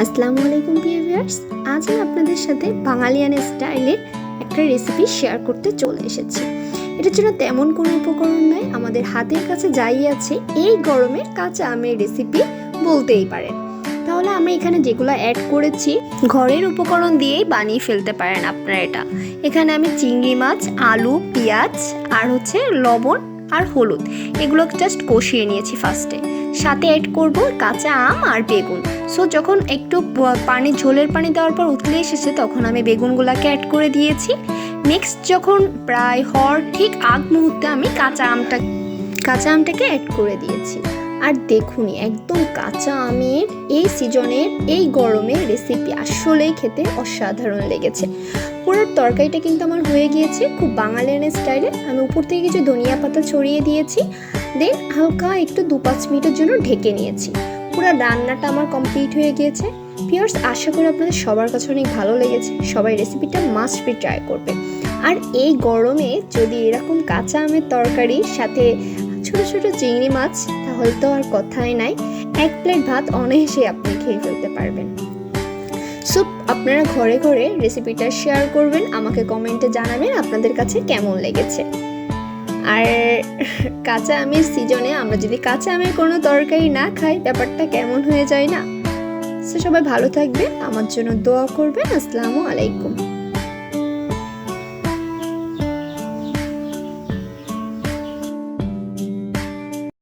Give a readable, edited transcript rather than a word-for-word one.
আসসালামু আলাইকুম প্রিয় ভিউয়ার্স, আজ আমি আপনাদের সাথে বাঙালিয়ান স্টাইলের একটা রেসিপি শেয়ার করতে চলে এসেছি। এটার জন্য তেমন কোনো উপকরণ নয়, আমাদের হাতের কাছে যাই আছে এই গরমে কাঁচা আমের রেসিপি বলতেই পারেন। তাহলে আমরা এখানে যেগুলো অ্যাড করেছি ঘরের উপকরণ দিয়েই বানিয়ে ফেলতে পারেন আপনারা এটা। এখানে আমি চিংড়ি মাছ, আলু, পেঁয়াজ আর লবণ আর হলুদ এগুলো জাস্ট কষিয়ে নিয়েছি ফার্স্টে। সাথে অ্যাড করব কাঁচা আম আর বেগুন। সো যখন একটু ঝোলের পানি দেওয়ার পর উতলে এসেছে তখন আমি বেগুনগুলোকে অ্যাড করে দিয়েছি। নেক্সট যখন প্রায় হওয়ার ঠিক আগ মুহূর্তে আমি কাঁচা আমটাকে অ্যাড করে দিয়েছি। আর দেখুনই একদম কাঁচা আমের এই সিজনের এই গরমের রেসিপি আসলেই খেতে অসাধারণ লেগেছে। পুরো তরকারিটা কিন্তু আমার হয়ে গিয়েছে খুব বাঙালিয়ান স্টাইলে। আমি উপর থেকে কিছু ধনিয়া পাতা ছড়িয়ে দিয়েছি, দেন হালকা একটু 2-5 মিনিটের জন্য ঢেকে নিয়েছি। পুরো রান্নাটা আমার কমপ্লিট হয়ে গিয়েছে। ভিউয়ার্স, আশা করি আপনাদের সবার কাছে অনেক ভালো লেগেছে। সবাই রেসিপিটা মাস্ট বি ট্রাই করবে। আর এই গরমে যদি এরকম কাঁচা আমের তরকারি সাথে ছোট ছোট চিংড়ি মাছ, তাহলে তো আর কথাই নাই। 1 প্লেট ভাত অনায়াসে আপনি খেয়ে ফেলতে পারবেন। সো আপনারা ঘরে ঘরে রেসিপিটা শেয়ার করবেন, আমাকে কমেন্টে জানাবেন আপনাদের কাছে কেমন লেগেছে। আর কাঁচা আমের সিজনে আমরা যদি কাঁচা আমের কোনো তরকারি না খাই, ব্যাপারটা কেমন হয়ে যায় না? সো সবাই ভালো থাকবেন, আমার জন্য দোয়া করবেন। আসসালামু আলাইকুম।